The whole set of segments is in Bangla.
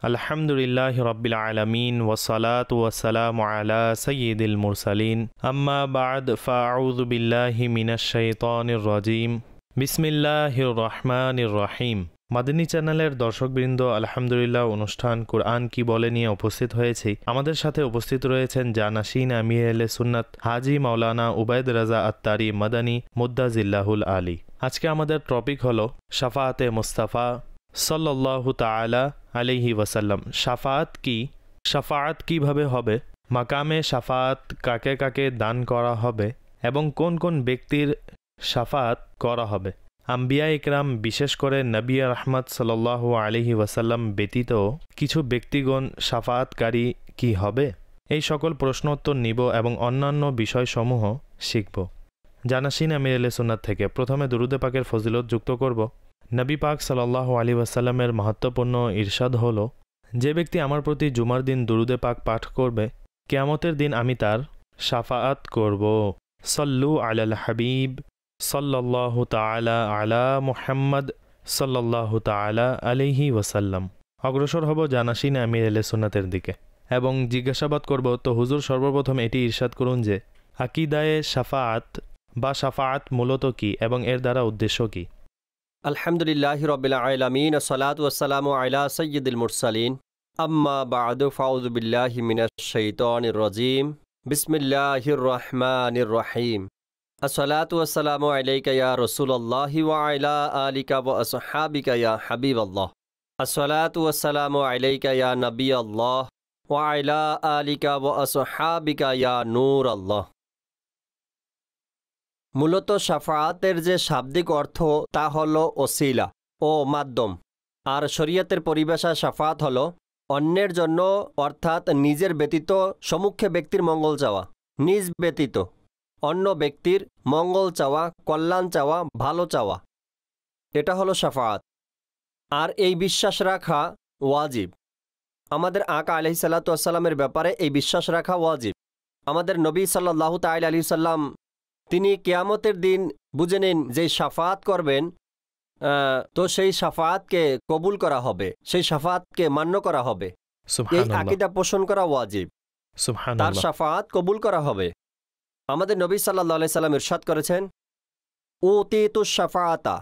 আলহামদুলিল্লাহি রাব্বিল আলামিন ওয়াসসালাতু ওয়াসসালামু আলা সাইয়্যিদিল মুরসালিন আম্মা বা'দ ফাআউযু বিল্লাহি মিনাশ শাইতানির রাজীম বিসমিল্লাহির রহমানির রহিম। মাদানী চ্যানেলের দর্শকবৃন্দ, আলহামদুলিল্লাহ অনুষ্ঠান কুরআন কি বলে নিয়ে উপস্থিত হয়েছি। আমাদের সাথে উপস্থিত রয়েছেন জানাশিন আমির আহলে সুন্নাত হাজি মাওলানা উবাইদ রাজা আত্তারি মাদানী মুদ্দাজিল্লাহুল আলী। আজকে আমাদের টপিক হলো শাফাআতে মুস্তাফা সাল্লাল্লাহু তাআলা আলাইহি ওয়াসাল্লাম। শাফাআত কি, শাফাআত কিভাবে হবে, মাকামে শাফাআত কাকে কাকে দান করা হবে এবং কোন কোন ব্যক্তির শাফাআত করা হবে। আম্বিয়া ইকরাম, বিশেষ করে নবী রাহমাত সাল্লাল্লাহু আলাইহি ওয়াসাল্লাম ব্যতীত কিছু ব্যক্তিগণ শাফাআতকারী কি হবে, এই সকল প্রশ্নোত্তর নিব এবং অন্যান্য বিষয়সমূহ শিখব। জানাশিন আমির আহলে সুন্নাত থেকে প্রথমে দুরুদে পাকের ফজিলত যুক্ত করব। নবী পাক সাল্লাল্লাহু আলাইহি ওয়াসাল্লামের মহত্বপূর্ণ ইরশাদ হলো, যে ব্যক্তি আমার প্রতি জুমার দিন দুরুদে পাক পাঠ করবে, কিয়ামতের দিন আমি তার শাফাআত করব। সল্লু আলাল হাবিব সাল্লাল্লাহু তাআলা আলা মুহাম্মদ সাল্লাল্লাহু তাআলা আলাইহি ওয়াসাল্লাম। অগ্রসর হব জানাশিন আমির আহলে সুন্নাতের দিকে এবং জিজ্ঞাসাবাদ করব, তো হুজুর সর্বপ্রথম এটি ইরশাদ করুন যে আকীদায়ে শাফাআত বা শাফাআত মূলত কি এবং এর দ্বারা উদ্দেশ্য কি। আলহামদুলিল্লাহি রাব্বিল আলামিন আসসালাতু ওয়াসসালামু আলা সাইয়্যিদিল মুরসালিন আম্মা বা'দু ফাউযু বিল্লাহি মিনাশ শাইতানির রাজীম বিসমিল্লাহির রহমানির রহিম। আসসালাতু ওয়াসসালামু আলাইকা ইয়া রাসূলুল্লাহি ওয়া আলা আলিকা ওয়া আসহাবিকা ইয়া হাবিবাল্লাহ। আসসালাতু ওয়াসসালামু আলাইকা ইয়া নবিয়াল্লাহ ওয়া আলা আলিকা ওয়া আসহাবিকা ইয়া নূরাল্লাহ। মূলত শাফাআতের যে শাব্দিক অর্থ তা হল ওসিলা ও মাধ্যম, আর শরীয়তের পরিভাষায় শাফাআত হল অন্যের জন্য, অর্থাৎ নিজের ব্যতীত সম্মুখে ব্যক্তির মঙ্গল চাওয়া, নিজ ব্যতীত অন্য ব্যক্তির মঙ্গল চাওয়া, কল্যাণ চাওয়া, ভালো চাওয়া, এটা হলো শাফাআত। আর এই বিশ্বাস রাখা ওয়াজিব। আমাদের আকা আলাইহিস সালাতু ওয়াস সালামের ব্যাপারে এই বিশ্বাস রাখা ওয়াজিব। আমাদের নবী সাল্লাল্লাহু তাআলা আলাইহি সাল্লাম তিনি কিয়ামতের দিন বুঝে নিন যে শাফাআত করবেন, তো সেই শাফাআতকে কবুল করা হবে, সেই শাফাআতকে মান্য করা হবে। এই আকীদা পোষণ করা ওয়াজিব, তার শাফাআত কবুল করা হবে। আমাদের নবী সাল্লাল্লাহু আলাইহি সাল্লাম ইরশাদ করেছেন, উতীতুশ শাফাআতা,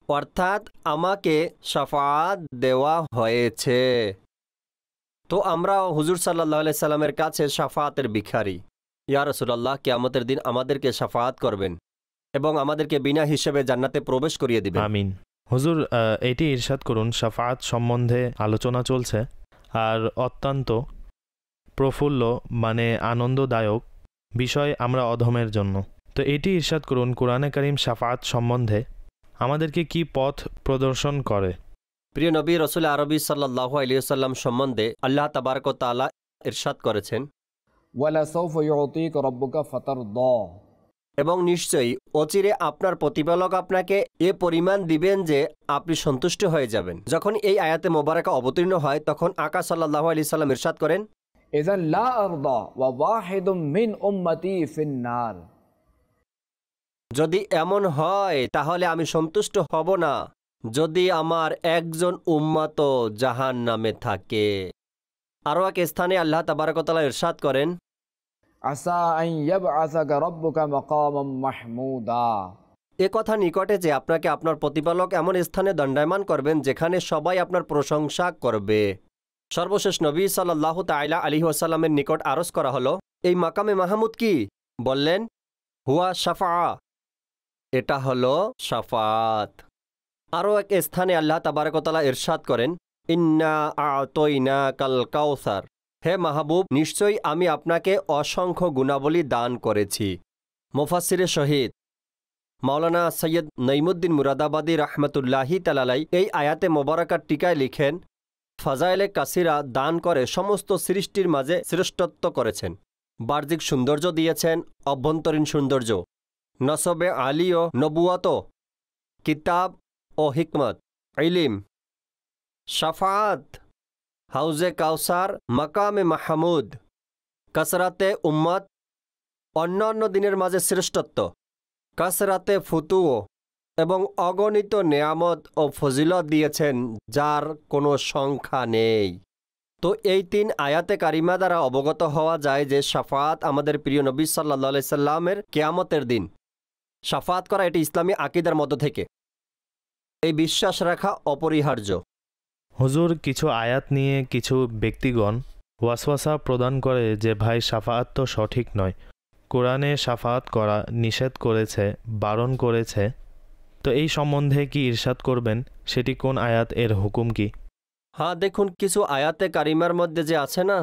অর্থাৎ আমাকে শাফাআত দেওয়া হয়েছে। তো আমরা হুজুর সাল্লাল্লাহু আলাইহি সাল্লামের কাছে শাফাআতের ভিখারি। ইয়া রাসূলুল্লাহ, কিয়ামতের দিন আমাদেরকে শাফাআত করবেন এবং আমাদেরকে বিনা হিসেবে জান্নাতে প্রবেশ করিয়ে দিবেন। আমিন। হুজুর, এটি ইরশাদ করুন, শাফাআত সম্বন্ধে আলোচনা চলছে আর অত্যন্ত প্রফুল্ল মানে আনন্দদায়ক বিষয় আমরা অধমের জন্য। তো এটি ইরশাদ করুন, কুরআনে কারীম শাফাআত সম্বন্ধে আমাদেরকে কি পথ প্রদর্শন করে। প্রিয় নবী রাসূল আরবি সাল্লাল্লাহু আলাইহি ওয়াসাল্লাম সম্বন্ধে আল্লাহ তাবারক ওয়া তাআলা ইরশাদ করেছেন, ওয়ালাসাউফা ইউতিকা রাব্বুকা ফাতারদা, এবং নিশ্চয়ই অচিরে আপনার প্রতিপালক আপনাকে এ পরিমাণ দিবেন যে আপনি সন্তুষ্ট হয়ে যাবেন। যখন এই আয়াতে মোবারকা অবতীর্ণ হয় তখন আকা সাল্লাল্লাহু আলাইহি সাল্লাম ইরশাদ করেন, ইযান লা আরদা ওয়া ওয়াহিদুম মিন উম্মতি ফিন্নার, যদি এমন হয় তাহলে আমি সন্তুষ্ট হব না যদি আমার একজন উম্মত জাহান্নামে থাকে। আরও এক স্থানে আল্লাহ তাবারক ওয়া তাআলা ইরশাদ করেন, আসা আন ইয়াবআসাকা রাব্বুকা মাকামান মাহমুদা, এ কথা নিকটে যে আপনাকে আপনার প্রতিপালক এমন স্থানে দণ্ডায়মান করবেন যেখানে সবাই আপনার প্রশংসা করবে। সর্বশেষ নবী সাল্লাল্লাহু তাআলা আলাইহি ওয়াসাল্লামের নিকট আরজ করা হলো, এই মাকামে মাহমুদ কি? বললেন, হুয়া শাফাআ, এটা হলো শাফাআত। আরও এক স্থানে আল্লাহ তাবারক ওয়া তাআলা ইরশাদ করেন, ইন্না আ'তাইনাকাল কাউসার, হে মাহবুব, নিশ্চয়ই আমি আপনাকে অসংখ্য গুণাবলী দান করেছি। মুফাসসিরে শহীদ মাওলানা সৈয়দ নঈমুদ্দিন মুরাদাবাদী রাহমাতুল্লাহি তাআলা আলাইহি এই আয়াতে মোবারকার টিকায় লিখেন, ফাজাইলে কাসিরা দান করে সমস্ত সৃষ্টির মাঝে শ্রেষ্ঠত্ব করেছেন। বাহ্যিক সৌন্দর্য দিয়েছেন, অভ্যন্তরীণ সৌন্দর্য, নসবে আলী ও নবুয়াত, কিতাব ও হিকমত, ইলম, শাফাআত, হাউজে কাউসার, মাকামে মাহমুদ, কাসরাতে উম্মত, অন্যান্য দিনের মাঝে শ্রেষ্ঠত্ব, কাসরাতে ফুতুও, এবং অগণিত নেয়ামত ও ফজিলত দিয়েছেন যার কোনো সংখ্যা নেই। তো এই 3 আয়াতে কারিমা দ্বারা অবগত হওয়া যায় যে শাফাত আমাদের প্রিয় নবী সাল্লাল্লাহু আলাইহি সাল্লামের কিয়ামতের দিন শাফাত করা এটি ইসলামী আকীদার মধ্য থেকে এই বিশ্বাস রাখা অপরিহার্য। হুজুর, কিছু আয়াত নিয়ে কিছু ব্যক্তিগণ ওয়াসওয়াসা প্রদান করে যে ভাই শাফাআত তো সঠিক নয়, কোরআনে শাফাআত করা নিষেধ করেছে, বারণ করেছে। তো এই সম্বন্ধে কি ইরশাদ করবেন? সেটি কোন আয়াত, এর হুকুম কি? হ্যাঁ, দেখুন কিছু আয়াতে কারিমার মধ্যে যে আছে না,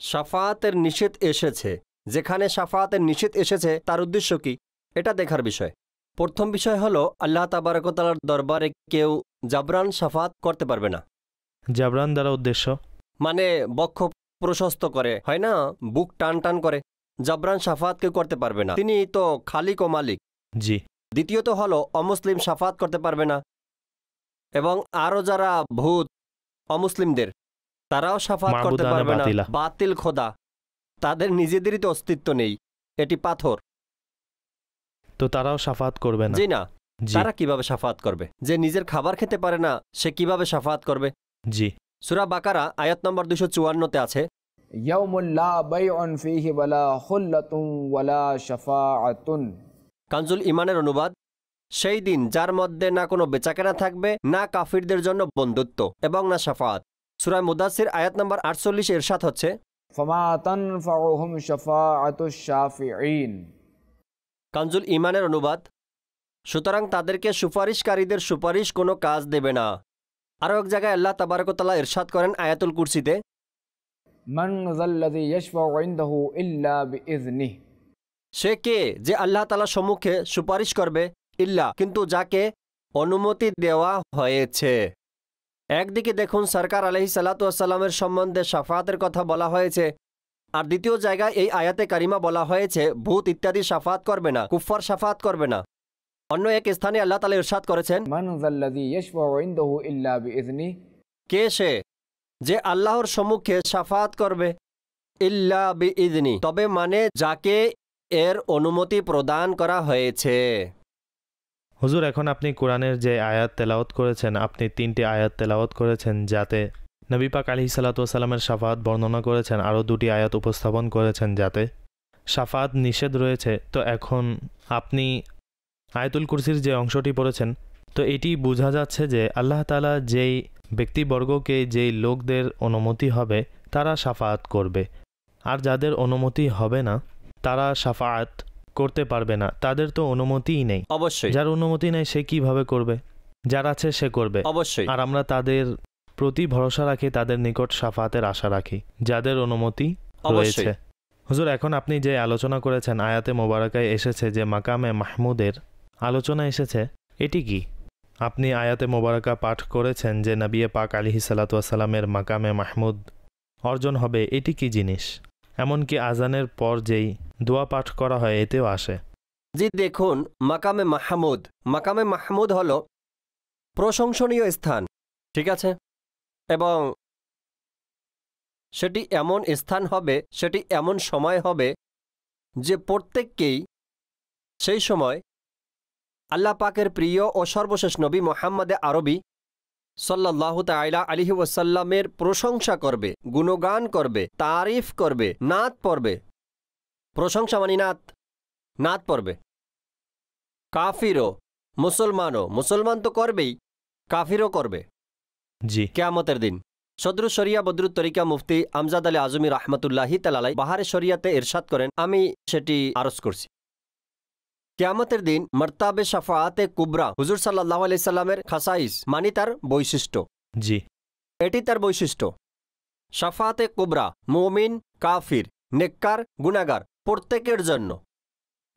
শাফাআতের নিষেধ এসেছে। যেখানে শাফাআতের নিষেধ এসেছে তার উদ্দেশ্য কি এটা দেখার বিষয়। প্রথম বিষয় হলো আল্লাহ তাবারক ওয়া তাআলার দরবারে কেউ জাবরান শাফাআত করতে পারবে না। জাবরান দ্বারা উদ্দেশ্য মানে বক্ষ প্রশস্ত করে, হয় না, বুক টান টান করে, জাবরান শাফাআত কেউ করতে পারবে না। তিনি তো খালিক ও মালিক। জি। দ্বিতীয়ত হলো অমুসলিম শাফাআত করতে পারবে না, এবং আরও যারা ভূত অমুসলিমদের তারাও শাফাআত করতে পারবে না। বাতিল খোদা, তাদের নিজেদেরই তো অস্তিত্ব নেই, এটি পাথর, তো তারাও শাফাআত করবে না। জি না, তারা কিভাবে শাফাআত করবে? যে নিজের খাবার খেতে পারে না সে কিভাবে শাফাআত করবে? জি। সূরা বাকারা আয়াত নম্বর 254-তে আছে, ইয়াউমুল লা বাইউন ফীহি ওয়ালা খুল্লাতুন ওয়ালা শাফাআতুন। কানজুল ইমানের অনুবাদ, সেই দিন যার মধ্যে না কোনো বেচাকেনা থাকবে, না কাফিরদের জন্য বন্ধুত্ব এবং না শাফাআত। সূরা মুদাসসির আয়াত নম্বর 48 ইরশাদ হচ্ছে, ফামা তানফাউহুম শাফাআতুশ শাফিঈন। কানজুল ইমানের অনুবাদ, সুতরাং তাদেরকে সুপারিশকারীদের সুপারিশ কোনো কাজ দেবে না। আরও এক জায়গায় আল্লাহ তাবারক ওয়া তাআলা ইরশাদ করেন আয়াতুল কুরসিতে, মান যাল্লাযী ইয়াশফাউ ইনদাহু ইল্লা বিইযনিহি। সে কে যে আল্লাহ তাআলার সম্মুখে সুপারিশ করবে, ইল্লা কিন্তু যাকে অনুমতি দেওয়া হয়েছে। একদিকে দেখুন সরকার আলাইহিস সালাতু ওয়াস সালামের সম্বন্ধে শাফাআতের কথা বলা হয়েছে, আর দ্বিতীয় জায়গায় এই আয়াতে কারিমা বলা হয়েছে ভূত ইত্যাদি শাফাআত করবে না, কুফফার শাফাআত করবে না। অন্য এক স্থানে আল্লাহ তাআলা ইরশাদ করেছেন, মান যাল্লাযী ইয়াশফাউ ইনদাহু ইল্লা বিইযনিহি। কে সে যে আল্লাহর সম্মুখে শাফাআত করবে, ইল্লা বিইযনি, তবে মানে যাকে এর অনুমতি প্রদান করা হয়েছে। হুজুর, এখন আপনি কোরআনের যে আয়াত তেলাওয়াত করেছেন, আপনি 3টি আয়াত তেলাওয়াত করেছেন যাতে নবী পাক আলাইহিস সালাতু ওয়াস সালামের শাফাআত বর্ণনা করেছেন, আরও 2টি আয়াত উপস্থাপন করেছেন যাতে শাফাআত নিষেধ রয়েছে। তো এখন আপনি আয়াতুল কুরসির যে অংশটি পড়েছেন, তো এটি বোঝা যাচ্ছে যে আল্লাহ তাআলা যেই ব্যক্তিবর্গকে, যেই লোকদের অনুমতি হবে তারা শাফাআত করবে, আর যাদের অনুমতি হবে না তারা শাফাআত করতে পারবে না। তাদের তো অনুমতিই নেই। অবশ্যই যার অনুমতি নেই সে কিভাবে করবে? যার আছে সে করবে অবশ্যই। আর আমরা তাদের প্রতি ভরসা রাখি, তাদের নিকট শাফাআতের আশা রাখি যাদের অনুমতি রয়েছে। হুজুর, এখন আপনি যে আলোচনা করেছেন আয়াতে মোবারকায় এসেছে যে মাকামে মাহমুদের আলোচনা এসেছে, এটি কি? আপনি আয়াতে মোবারকা পাঠ করেছেন যে নবী পাক আলাইহিস সালাতু ওয়াস সালামের মাকামে মাহমুদ অর্জন হবে, এটি কি জিনিস? এমনকি আজানের পর যেই দোয়া পাঠ করা হয় এতেও আসে। জি দেখুন, মাকামে মাহমুদ, মাকামে মাহমুদ হলো প্রশংসনীয় স্থান, ঠিক আছে, এবং সেটি এমন স্থান হবে, সেটি এমন সময় হবে যে প্রত্যেককেই সেই সময় আল্লাহ পাকের প্রিয় ও সর্বশেষ নবী মুহাম্মদে আরবি সাল্লাল্লাহু তাআলা আলাইহি ওয়াসাল্লামের প্রশংসা করবে, গুণগান করবে, তারিফ করবে, নাত পড়বে। প্রশংসা মানে নাত পড়বে। কাফিরও মুসলমানও, মুসলমান তো করবেই, কাফিরও করবে। জি। কিয়ামতের দিন সদরুস শরিয়া বদরুত তরিকা মুফতি আমজাদ আলী আজমি রাহমাতুল্লাহি তাআলা আলাইহি বাহারে শরিয়াতে ইরশাদ করেন, আমি সেটি আরজ করছি। কিয়ামতের দিন মর্তাবে শাফাআতে কুবরা হুজুর সাল্লাল্লাহু আলাইহি সাল্লামের খাসাইস মানে তার বৈশিষ্ট্য। জি। এটি তার বৈশিষ্ট্য। শাফাআতে কুবরা মুমিন, কাফির, নেককার, গুনাহগার প্রত্যেকের জন্য।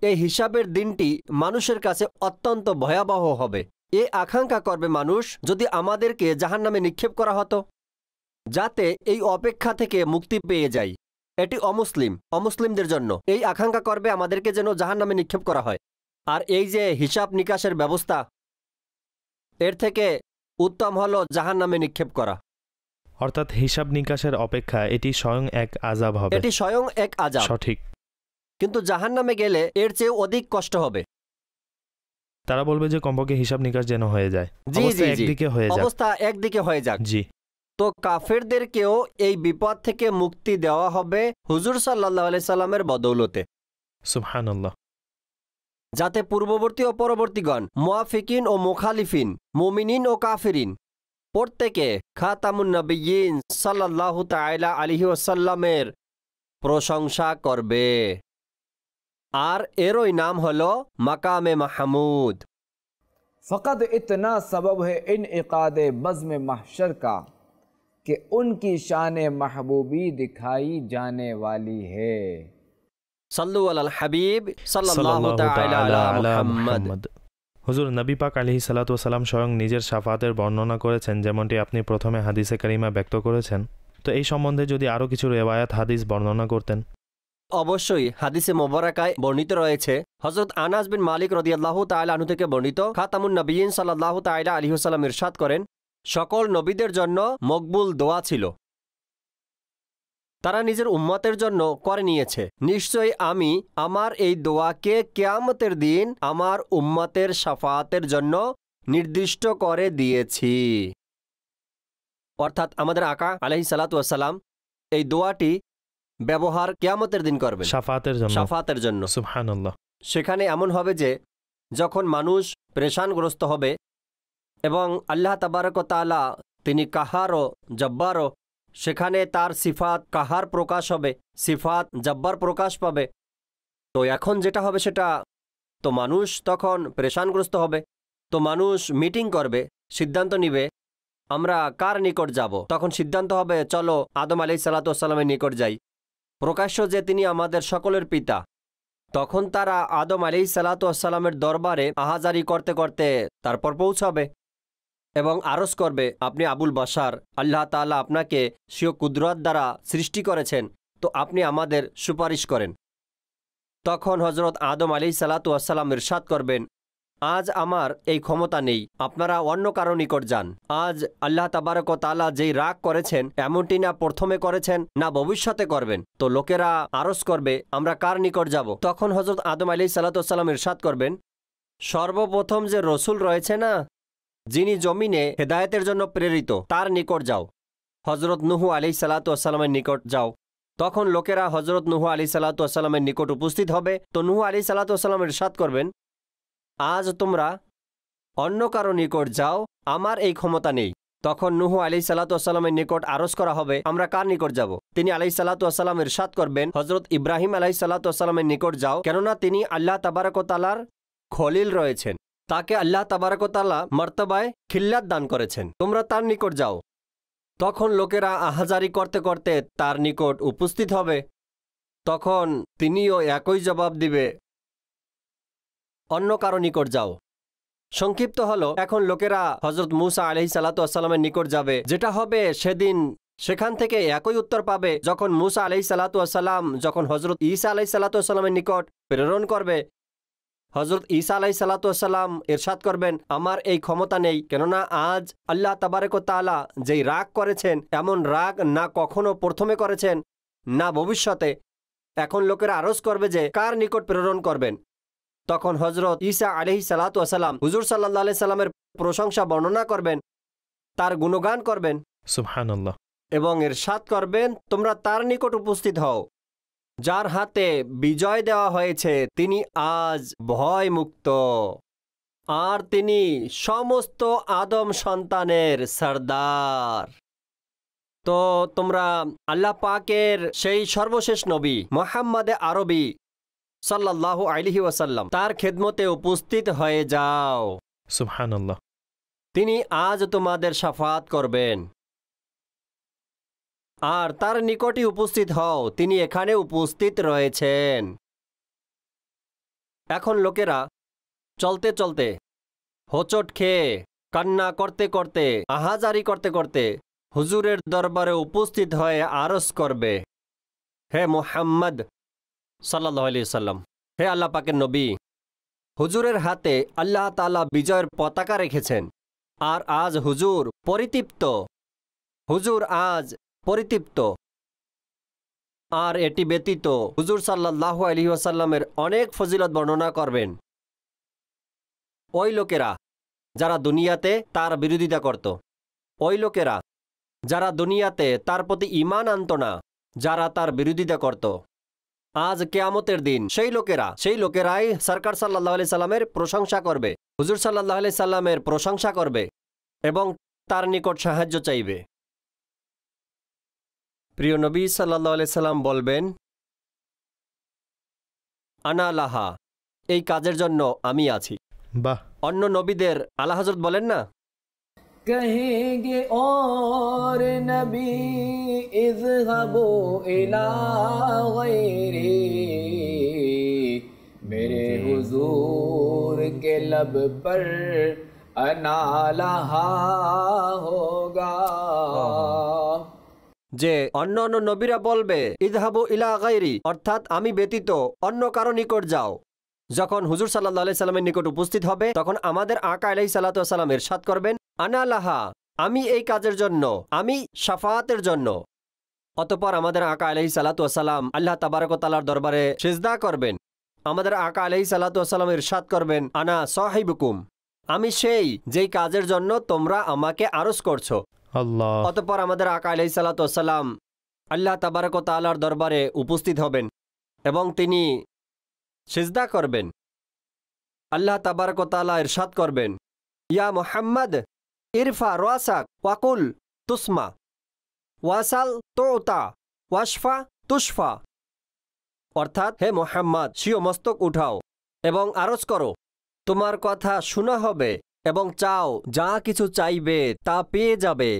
এই হিসাবের দিনটি মানুষের কাছে অত্যন্ত ভয়াবহ হবে। এ আকাঙ্ক্ষা করবে মানুষ যদি আমাদেরকে জাহান্নামে নিক্ষেপ করা হতো, যাতে এই অপেক্ষা থেকে মুক্তি পেয়ে যাই। এটি অমুসলিমদের জন্য এই আকাঙ্ক্ষা করবে আমাদেরকে যেন জাহান্নামে নিক্ষেপ করা হয়। আর এই যে হিসাব নিকাশের ব্যবস্থা, এর থেকে উত্তম হলো জাহান্নামে নিক্ষেপ করা। অর্থাৎ হিসাব নিকাশের অপেক্ষা এটি স্বয়ং এক আযাব হবে। এটি স্বয়ং এক আযাব। সঠিক। কিন্তু জাহান্নামে গেলে এর চেয়ে অধিক কষ্ট হবে। তারা বলবে যে কমপক্ষে হিসাব নিকাশ যেন হয়ে যায়, জি অবস্থা জি জি, একদিকে হয়ে যাক। অবস্থা একদিকে হয়ে যাক। জি, তো কাফেরদেরকেও এই বিপদ থেকে মুক্তি দেওয়া হবে হুজুর সাল্লাল্লাহু আলাইহি সাল্লামের বদৌলতে, সুবহানাল্লাহ। যাতে পূর্ববর্তী ও পরবর্তীগণ, মুআফিকিন ও মুখালিফিন, মুমিনিন ও কাফিরিন প্রত্যেকে খাতামুন নবিয়্যিন সাল্লাল্লাহু তাআলা আলাইহি ওয়াসাল্লামের প্রশংসা করবে। আর এরই নাম হলো মাকামে মাহমুদ। फ़क़त इतना सबब है इनइक़ाद बज़्म महशर का कि उनकी शान महबूबी दिखाई जाने वाली है। सल्लु अलल हबीब सल्लल्लाहु সাল্লাল্লাহু ताआला তাআলা अला আলা मुहम्मद। মুহাম্মদ। হুজুর নবী পাক আলাইহিস সালাতু ওয়াস সালাম স্বয়ং নিজের শাফাতের বর্ণনা করেছেন, যেমনটি আপনি প্রথমে হাদিসে কারিমা ব্যক্ত করেছেন। তো এই সম্বন্ধে যদি আরও কিছু রিওয়ায়াত হাদিস বর্ণনা করতেন। অবশ্যই হাদিসে মোবারকায় বর্ণিত রয়েছে, হযরত আনাস বিন মালিক রাদিয়াল্লাহু তাআলা আনহু থেকে বর্ণিত, খাতামুন নবিয়্যিন সাল্লাল্লাহু তাআলা আলাইহি ওয়াসাল্লাম ইরশাদ করেন, সকল নবীদের জন্য মকবুল দোয়া ছিল, তারা নিজের উম্মতের জন্য করে নিয়েছে। নিশ্চয়ই আমি আমার এই দোয়াকে কিয়ামতের দিন আমার উম্মতের শাফাআতের জন্য নির্দিষ্ট করে দিয়েছি। অর্থাৎ আমাদের আকা আলাইহিস সালাতু ওয়াস সালাম এই দোয়াটি ব্যবহার কিয়ামতের দিন করবেন শাফাতের জন্য। শাফাতের জন্য। সুবহানাল্লাহ। সেখানে এমন হবে যে যখন মানুষ পেরেশানগ্রস্ত হবে এবং আল্লাহ তাবারক ওয়া তাআলা তিনি কাহার ও জব্বারও, সেখানে তার সিফাত কাহার প্রকাশ হবে, সিফাত জব্বার প্রকাশ পাবে। তো এখন যেটা হবে সেটা, তো মানুষ তখন পেরেশানগ্রস্ত হবে, তো মানুষ মিটিং করবে, সিদ্ধান্ত নিবে আমরা কার নিকট যাব। তখন সিদ্ধান্ত হবে চলো আদম আলাইহিস সালাতু ওয়াস সালামের নিকট যাই, প্রকাশ্য যে তিনি আমাদের সকলের পিতা। তখন তারা আদম আলাইহিস সালাতু ওয়াস সালামের দরবারে আহাজারি করতে করতে তারপর পৌঁছাবে এবং আরজ করবে, আপনি আবুল বাশার, আল্লাহ তাআলা আপনাকে স্বীয় কুদরত দ্বারা সৃষ্টি করেছেন, তো আপনি আমাদের সুপারিশ করেন। তখন হযরত আদম আলাইহিস সালাতু ওয়াস সালাম ইরশাদ করবেন, আজ আমার এই ক্ষমতা নেই, আপনারা অন্য কারো নিকট যান। আজ আল্লাহ তাবারক ওয়া তাআলা যেই রাগ করেছেন এমনটি না প্রথমে করেছেন না ভবিষ্যতে করবেন। তো লোকেরা আরজ করবে আমরা কার নিকট যাব। তখন হযরত আদম আলাইহিস সালাতু ওয়াস সালাম ইরশাদ করবেন, সর্বপ্রথম যে রসুল রয়েছে না, যিনি জমিনে হেদায়েতের জন্য প্রেরিত, তার নিকট যাও। হযরত নূহ আলাইহিস সালাতু ওয়াস সালামের নিকট যাও। তখন লোকেরা হযরত নূহ আলাইহিস সালাতু ওয়াস সালামের নিকট উপস্থিত হবে। তো নূহ আলাইহিস সালাতু ওয়াস সালাম ইরশাদ করবেন, আজ তোমরা অন্য কারো নিকট যাও, আমার এই ক্ষমতা নেই। তখন নূহ আলাইহিস সালাতু ওয়াস সালামের নিকট আরজ করা হবে আমরা কার নিকট যাব। তিনি আলাইহিস সালাতু ওয়াস সালাম ইরশাদ করবেন, হযরত ইব্রাহিম আলাইহিস সালাতু ওয়াস সালামের নিকট যাও, কেননা তিনি আল্লাহ তাবারক ওয়া তাআলার খলিল রয়েছেন, তাকে আল্লাহ তাবারক ওয়া তাআলা মর্তবায় খিল্লাত দান করেছেন, তোমরা তার নিকট যাও। তখন লোকেরা আহাজারি করতে করতে তার নিকট উপস্থিত হবে। তখন তিনিও একই জবাব দিবে, অন্য কারো নিকট যাও। সংক্ষিপ্ত হলো, এখন লোকেরা হযরত মূসা আলাইহিস সালাতু ওয়াস সালামের নিকট যাবে, যেটা হবে সেদিন সেখান থেকে একই উত্তর পাবে যখন মূসা আলাইহিস সালাতু ওয়াস সালাম যখন হযরত ঈসা আলাইহিস সালাতু ওয়াস সালামের নিকট প্রেরণ করবে। হযরত ঈসা আলাইহিস সালাতু ওয়াস সালাম ইরশাদ করবেন, আমার এই ক্ষমতা নেই, কেননা আজ আল্লাহ তাবারক ওয়া তাআলা যেই রাগ করেছেন এমন রাগ না কখনো প্রথমে করেছেন না ভবিষ্যতে। এখন লোকেরা আরজ করবে যে কার নিকট প্রেরণ করবেন। তখন হযরত ঈসা আলাইহিস সালাতু ওয়াস সালাম হুজুর সাল্লাল্লাহু আলাইহি সাল্লামের প্রশংসা বর্ণনা করবেন, তার গুণগান করবেন, সুবহানাল্লাহ, এবং ইরশাদ করবেন তোমরা তার নিকট উপস্থিত হও যার হাতে বিজয় দেওয়া হয়েছে, তিনি আজ ভয় মুক্ত, আর তিনি সমস্ত আদম সন্তানের সরদার। তো তোমরা আল্লাহ পাকের সেই সর্বশেষ নবী মুহাম্মদে আরবি সাল্লাল্লাহু আলাইহি ওয়াসাল্লাম তার খেদমতে উপস্থিত হয়ে যাও। সুবহানাল্লাহ। তিনি আজ তোমাদের শাফাত করবেন। আর তার নিকটই উপস্থিত হও, তিনি এখানে উপস্থিত রয়েছেন। এখন লোকেরা চলতে চলতে হোঁচট খেয়ে কান্না করতে করতে আহাজারি করতে করতে হুজুরের দরবারে উপস্থিত হয়ে আরজ করবে, হে মুহাম্মদ সাল্লাল্লাহু আলাইহি ওয়াসাল্লাম, হে আল্লাহ পাকের নবী, হুজুরের হাতে আল্লাহ তাআলা বিজয়ের পতাকা রেখেছেন, আর আজ হুজুর পরিতৃপ্ত, হুজুর আজ পরিতৃপ্ত। আর এটি ব্যতীত হুজুর সাল্লাল্লাহু আলাইহি ওয়াসাল্লামের অনেক ফজিলত বর্ণনা করবেন। ওই লোকেরা যারা দুনিয়াতে তার বিরোধিতা করত, ওই লোকেরা যারা দুনিয়াতে তার প্রতি ঈমান আনত না, যারা তার বিরোধিতা করত, আজ কিয়ামতের দিন সেই লোকেরাই সরকার সাল্লাল্লাহু আলাইহি সাল্লামের প্রশংসা করবে, হুজুর সাল্লাল্লাহু আলাইহি সাল্লামের প্রশংসা করবে এবং তার নিকট সাহায্য চাইবে। প্রিয় নবী সাল্লাল্লাহু আলাইহি সাল্লাম বলবেন, আনা লাহা, এই কাজের জন্য আমি আছি। বাহ। অন্য নবীদের আলা হযরত বলেন না, कहेंगे और नबी इज़हबू इला गैरी, मेरे हुजूर के लब पर अना लहा होगा। যে অন্য অন্য নবীরা বলবে ইযহাবু ইলা গায়রি, অর্থাৎ আমি ব্যতীত অন্য কারো নিকট যাও। যখন হুজুর সাল্লাল্লাহু আলাইহি সাল্লামের নিকট উপস্থিত হবে তখন আমাদের আকা আলাইহিস সালাতু ওয়াস সালাম ইরশাদ করবেন, আনা লাহা, আমি এই কাজের জন্য, আমি শাফাআতের জন্য। অতঃপর আমাদের আকা আলাইহিস সালাতু ওয়াস সালাম আল্লাহ তাবারক ওয়া তাআলার দরবারে সিজদা করবেন। আমাদের আকা আলাইহিস সালাতু ওয়াস সালাম ইরশাদ করবেন, আনা সাহিবুকুম, আমি সেই যেই কাজের জন্য তোমরা আমাকে আরজ করছো। আল্লাহ। অতঃপর আমাদের আকা আলাইহিস সালাতু ওয়াস সালাম আল্লাহ তাবারক ওয়া তাআলার দরবারে উপস্থিত হবেন এবং তিনি সিজদা করবেন। আল্লাহ তাবারক ওয়া তাআলা ইরশাদ করবেন, ইয়া মুহাম্মদ ইরফা রাসাক ওয়াকুল তুসমা ওয়াসাল তুতা ওয়াশফা তুশফা, অর্থাৎ হে মুহাম্মদ, স্বীয় মস্তক উঠাও এবং আরজ করো, তোমার কথা শোনা হবে এবং চাও, যা কিছু চাইবে তা পেয়ে যাবে,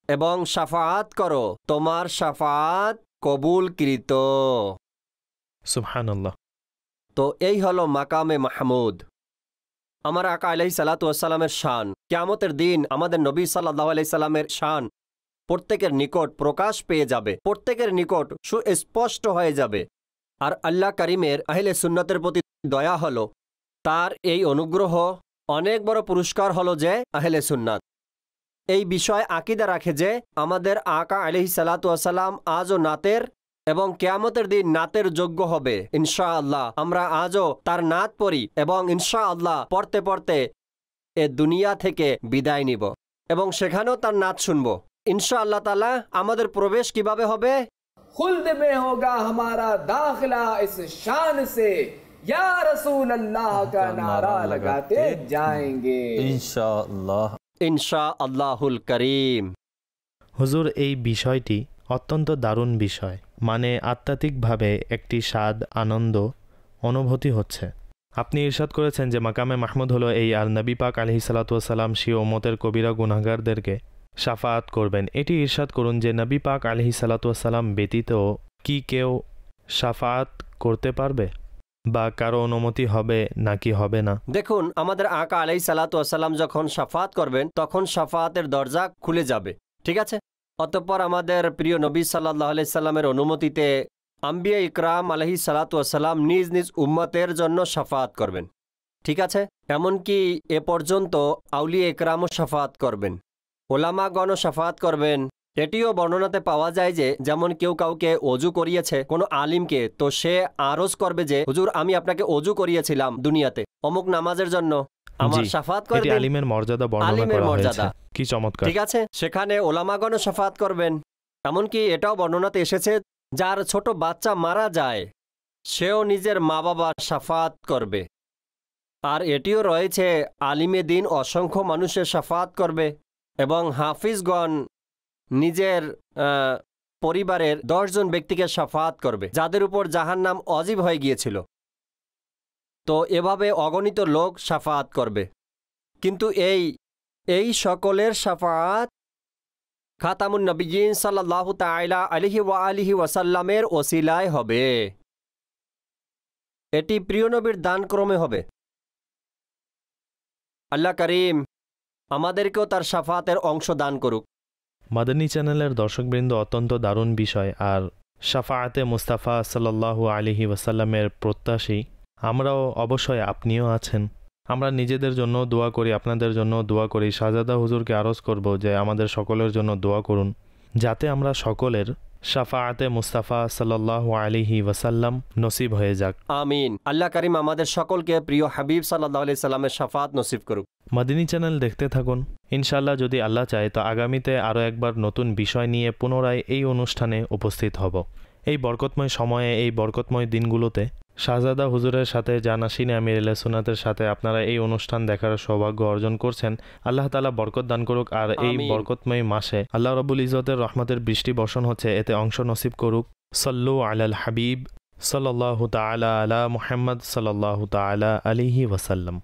এবং শাফাআত করো, তোমার শাফাআত কবুলকৃত। সুবহানাল্লাহ। তো এই হলো মাকামে মাহমুদ, আমার আকা আলাইহিস সালাতু ওয়াস সালামের শান। কিয়ামতের দিন আমাদের নবী সাল্লাল্লাহু আলাইহি সাল্লামের শান প্রত্যেকের নিকট প্রকাশ পেয়ে যাবে, প্রত্যেকের নিকট সুস্পষ্ট হয়ে যাবে। আর আল্লাহ কারিমের আহলে সুন্নতের প্রতি দয়া হলো, তার এই অনুগ্রহ অনেক বড় পুরস্কার হলো যে আহলে সুন্নাত এই বিষয় আকীদা রাখে যে আমাদের আকা আলাইহিস সালাতু ওয়াস সালাম আজও নাতের এবং কিয়ামতের দিন নাতের যোগ্য হবে ইনশাআল্লাহ। আমরা আজও তার নাত পড়ি এবং ইনশাআল্লাহ পড়তে পড়তে এ দুনিয়া থেকে বিদায় নিব এবং সেখানেও তার নাত শুনব ইনশাআল্লাহ তাআলা। আমাদের প্রবেশ কিভাবে হবে? खुल्द में होगा हमारा दाखिला इस शान से या रसूल अल्लाह का नारा लगाते जाएंगे इंशाअल्लाह इंशाअल्लाहुल करीम। হুজুর, এই বিষয়টি অত্যন্ত দারুণ বিষয়, মানে আধ্যাত্মিকভাবে একটি স্বাদ, আনন্দ অনুভূতি হচ্ছে। আপনি ইরশাদ করেছেন যে মাকামে মাহমুদ হলো এই, আর নবী পাক আলাইহিস সালাতু ওয়াস সালাম স্বীয় উম্মতের কবিরা গুনাহগারদেরকে শাফাআত করবেন। এটি ইরশাদ করুন যে নবী পাক আলাইহিস সালাতু ওয়াস সালাম ব্যতীত কি কেউ শাফাআত করতে পারবে, বা কারো অনুমতি হবে নাকি হবে না? দেখুন, আমাদের আকা আলাইহিস সালাতু ওয়াস সালাম যখন শাফাআত করবেন তখন শাফাআতের দরজা খুলে যাবে, ঠিক আছে? অতঃপর আমাদের প্রিয় নবী সাল্লাল্লাহু আলাইহি সাল্লামের অনুমতিতে আম্বিয়া ইকরাম আলাইহিস সালাতু ওয়াস সালাম নিজ নিজ উম্মতের জন্য শাফাআত করবেন, ঠিক আছে? এমনকি এ পর্যন্ত আউলিয়া ইকরামও শাফাআত করবেন, ওলামাগণও শাফাআত করবেন। এটিও বর্ণনাতে পাওয়া যায় যে যেমন কেউ কাউকে ওযু করিয়েছে কোনো আলিমকে, তো সে আরজ করবে যে হুজুর, আমি আপনাকে ওযু করিয়েছিলাম দুনিয়াতে অমুক নামাজের জন্য, আমার শাফাআত করে দিন। আলিমের মর্যাদা বর্ণনা করা হয়েছে, কি চমৎকার, ঠিক আছে? সেখানে ওলামাগণও শাফাআত করবেন। এমনকি এটাও বর্ণনাতে এসেছে যার ছোট বাচ্চা মারা যায় সেও নিজের মা বাবার শাফাআত করবে। আর এটিও রয়েছে আলিমে দিন অসংখ্য মানুষের শাফাআত করবে এবং হাফিজগণ নিজের পরিবারের 10 জন ব্যক্তিকে শাফাআত করবে যাদের উপর জাহান্নাম অজীব হয়ে গিয়েছিল। তো এভাবে অগণিত লোক শাফাআত করবে, কিন্তু এই সকলের শাফাআত খাতামুন নবিয়্যিন সাল্লাল্লাহু তাআলা আলাইহি ওয়া আলিহি ওয়াসাল্লামের ওসিলায় হবে। এটি প্রিয় নবীর দান ক্রমে হবে। আল্লাহ করিম আমাদেরকেও তার শাফাআতের অংশ দান করুক। মাদানী চ্যানেলের দর্শকবৃন্দ, অত্যন্ত দারুণ বিষয়। আর শাফাআতে মুস্তাফা সাল্লাল্লাহু আলাইহি ওয়াসাল্লামের প্রত্যাশী আমরাও, অবশ্যই আপনিও আছেন। আমরা নিজেদের জন্য দোয়া করি, আপনাদের জন্য দোয়া করি। শাহজাদা হুজুরকে আরজ করব যে আমাদের সকলের জন্য দোয়া করুন, যাতে আমরা সকলের শাফাআতে মুস্তাফা সাল্লাল্লাহু আলাইহি ওয়াসাল্লাম নসিব হয়ে যাক। আমিন। আল্লাহ করিম আমাদের সকলকে প্রিয় হাবিব সাল্লাল্লাহু আলাইহি সাল্লামের শাফাত নসিব করুক। মাদিনী চ্যানেল দেখতে থাকুন। ইনশাআল্লাহ যদি আল্লাহ চায় তো আগামীতে আরও একবার নতুন বিষয় নিয়ে পুনরায় এই অনুষ্ঠানে উপস্থিত হব। এই বরকতময় সময়ে, এই বরকতময় দিনগুলোতে শাহজাদা হুজুরের সাথে জানাসিনে আমির আহলে সুন্নাতের সাথে আপনারা এই অনুষ্ঠান দেখার সৌভাগ্য অর্জন করছেন। আল্লাহ তাআলা বরকত দান করুক। আর এই বরকতময় মাসে আল্লাহ রাব্বুল ইজ্জতের রহমতের বৃষ্টি বর্ষণ হচ্ছে, এতে অংশ নসিব করুক। সাল্লু আলাল হাবিব সাল্লাল্লাহু তাআলা আলা মুহাম্মদ সাল্লাল্লাহু তাআলা আলাইহি ওয়াসাল্লাম।